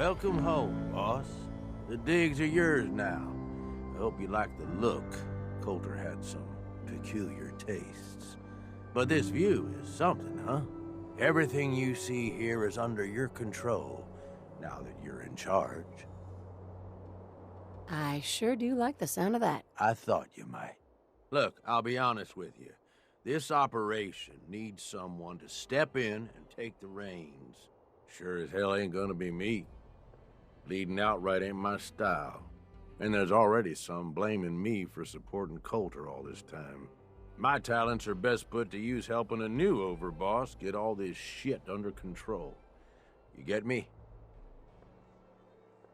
Welcome home, boss. The digs are yours now. I hope you like the look. Coulter had some peculiar tastes. But this view is something, huh? Everything you see here is under your control, now that you're in charge. I sure do like the sound of that. I thought you might. Look, I'll be honest with you. This operation needs someone to step in and take the reins. Sure as hell ain't gonna be me. Leading outright ain't my style. And there's already some blaming me for supporting Coulter all this time. My talents are best put to use helping a new overboss get all this shit under control. You get me?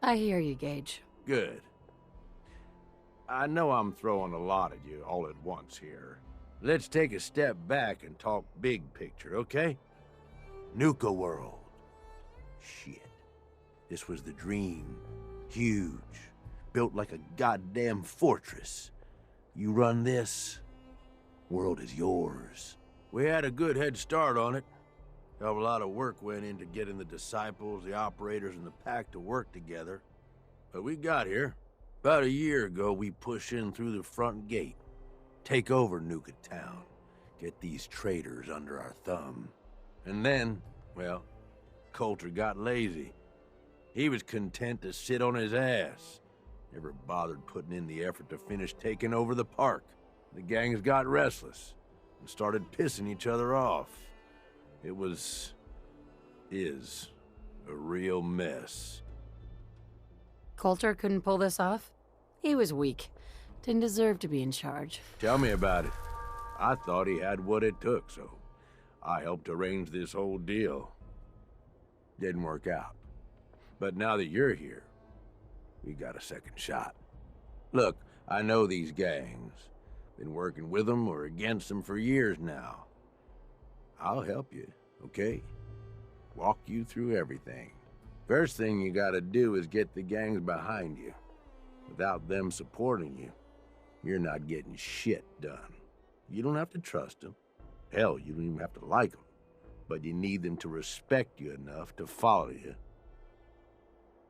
I hear you, Gage. Good. I know I'm throwing a lot at you all at once here. Let's take a step back and talk big picture, okay? Nuka World. Shit. This was the dream. Huge. Built like a goddamn fortress. You run this, world is yours. We had a good head start on it. A lot of work went into getting the disciples, the operators, and the pack to work together. But we got here. About a year ago, we pushed in through the front gate. Take over Nuka Town. Get these traitors under our thumb. And then, well, Coulter got lazy. He was content to sit on his ass. Never bothered putting in the effort to finish taking over the park. The gangs got restless and started pissing each other off. It is a real mess. Coulter couldn't pull this off? He was weak. Didn't deserve to be in charge. Tell me about it. I thought he had what it took, so I helped arrange this whole deal. Didn't work out. But now that you're here, we got a second shot. Look, I know these gangs. Been working with them or against them for years now. I'll help you, okay? Walk you through everything. First thing you gotta do is get the gangs behind you. Without them supporting you, you're not getting shit done. You don't have to trust them. Hell, you don't even have to like them. But you need them to respect you enough to follow you.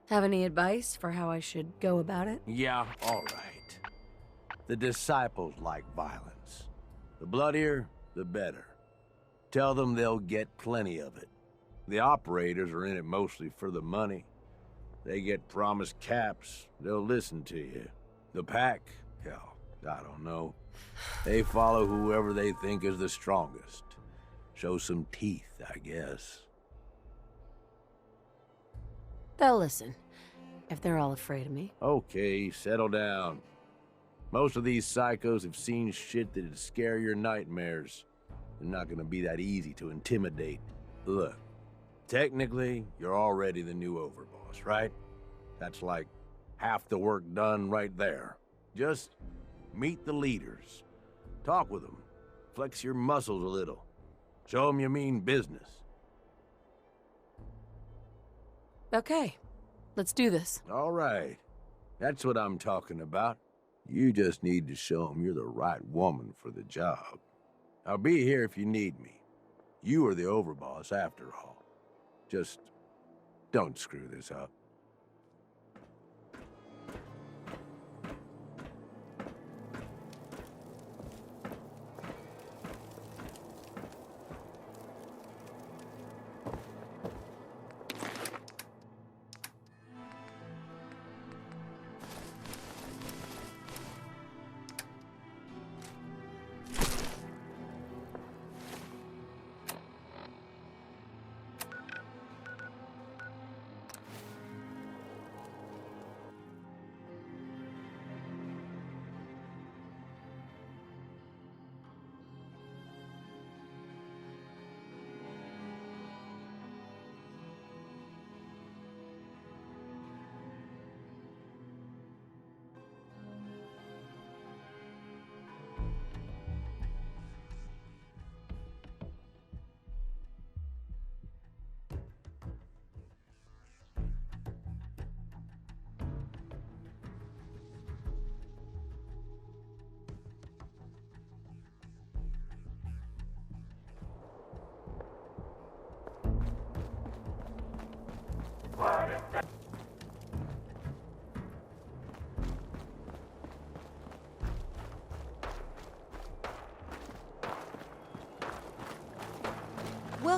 Have any advice for how I should go about it? Yeah, all right. The disciples like violence. The bloodier, the better. Tell them they'll get plenty of it. The operators are in it mostly for the money. They get promised caps, they'll listen to you. The pack, hell, I don't know. They follow whoever they think is the strongest. Show some teeth, I guess. They'll listen, if they're all afraid of me. Okay, settle down. Most of these psychos have seen shit that'd scare your nightmares. They're not gonna be that easy to intimidate. Look, technically, you're already the new overboss, right? That's like half the work done right there. Just meet the leaders. Talk with them. Flex your muscles a little. Show them you mean business. Okay, let's do this. All right. That's what I'm talking about. You just need to show them you're the right woman for the job. I'll be here if you need me. You are the overboss after all. Just don't screw this up.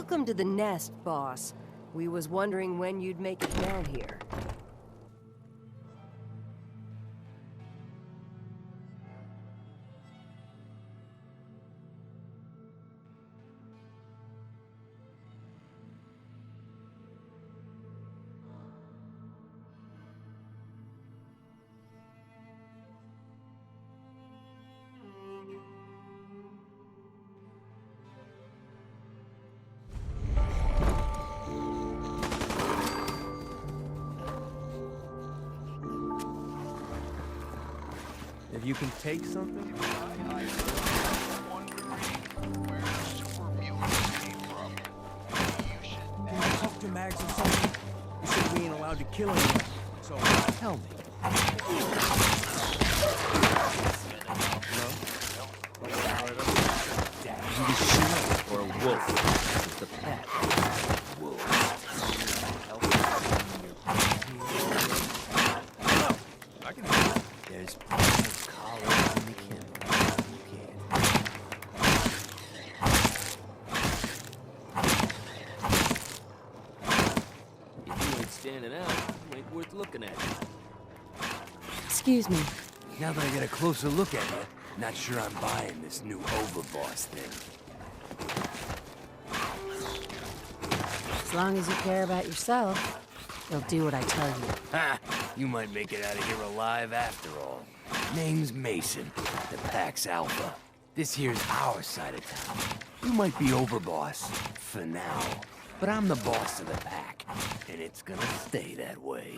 Welcome to the nest, boss. We was wondering when you'd make it down here. If you can take something? Can you talk to Mags or something? You said we ain't allowed to kill anyone, so tell me. Dad, he was shooting or a wolf. It's the pet. Wolf. No, I can do it. There's collars in the kennel. You can't. If you ain't standing out, it ain't worth looking at. Excuse me. Now that I get a closer look at you, not sure I'm buying this new overboss thing. As long as you care about yourself, you'll do what I tell you. Ha! You might make it out of here alive after all. Name's Mason, the Pack's Alpha. This here's our side of town. You might be overboss, for now. But I'm the boss of the Pack, and it's gonna stay that way.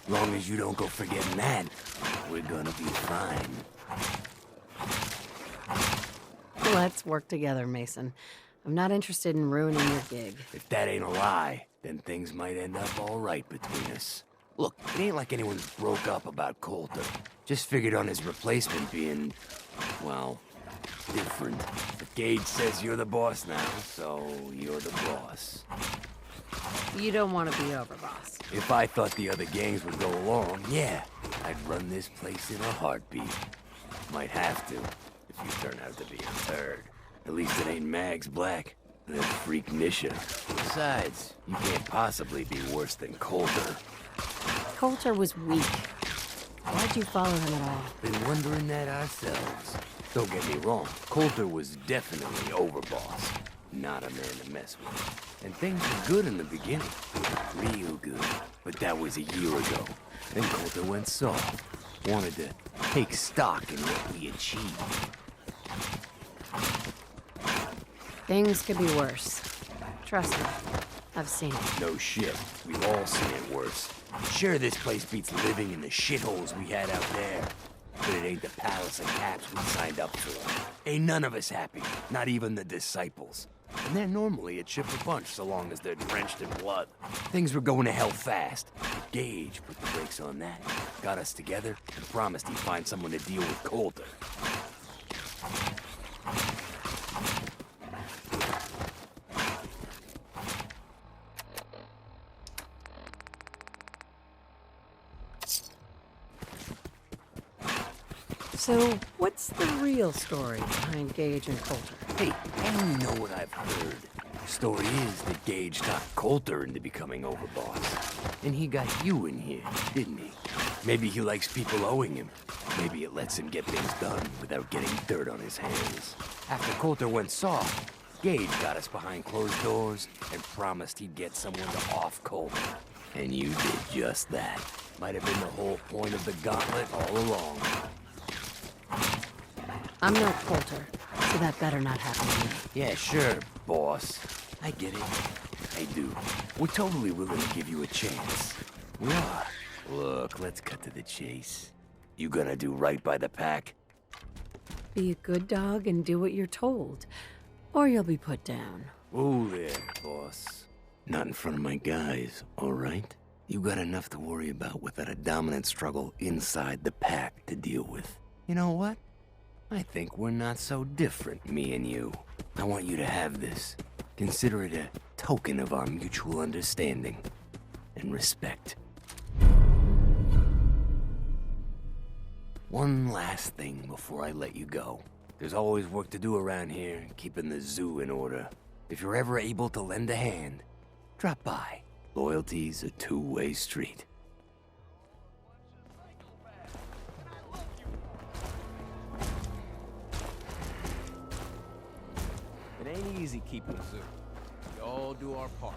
Long as you don't go forgetting that, we're gonna be fine. Let's work together, Mason. I'm not interested in ruining your gig. If that ain't a lie, then things might end up all right between us. Look, it ain't like anyone's broke up about Coulter. Just figured on his replacement being, well, different. But Gage says you're the boss now, so you're the boss. You don't want to be overboss. If I thought the other gangs would go along, yeah, I'd run this place in a heartbeat. Might have to, if you turn out to be a turd. At least it ain't Mags Black, that freak Nisha. Besides, you can't possibly be worse than Coulter. Coulter was weak. Why'd you follow him at all? Been wondering that ourselves. Don't get me wrong, Coulter was definitely overboss. Not a man to mess with. And things were good in the beginning. Real good. But that was a year ago. Then Coulter went soft. Wanted to take stock in what we achieved. Things could be worse. Trust me, I've seen it. No shit. We've all seen it worse. Sure, this place beats living in the shitholes we had out there. But it ain't the palace of caps we signed up for. Ain't none of us happy. Not even the disciples. And they're normally a chipper bunch so long as they're drenched in blood. Things were going to hell fast. But Gage put the brakes on that. Got us together and promised he'd find someone to deal with Coulter. So, what's the real story behind Gage and Coulter? Hey, I only know what I've heard. Story is that Gage talked Coulter into becoming overboss. And he got you in here, didn't he? Maybe he likes people owing him. Maybe it lets him get things done without getting dirt on his hands. After Coulter went soft, Gage got us behind closed doors and promised he'd get someone to off Coulter. And you did just that. Might have been the whole point of the gauntlet all along. I'm no Coulter, so that better not happen to me. Yeah, sure, boss. I get it. I do. We're totally willing to give you a chance. We are. Look, let's cut to the chase. You gonna do right by the Pack? Be a good dog and do what you're told, or you'll be put down. Whoa there, boss. Not in front of my guys, all right? You got enough to worry about without a dominant struggle inside the Pack to deal with. You know what? I think we're not so different, me and you. I want you to have this. Consider it a token of our mutual understanding and respect. One last thing before I let you go. There's always work to do around here, keeping the zoo in order. If you're ever able to lend a hand, drop by. Loyalty's a two-way street. It ain't easy keeping a zoo. We all do our part.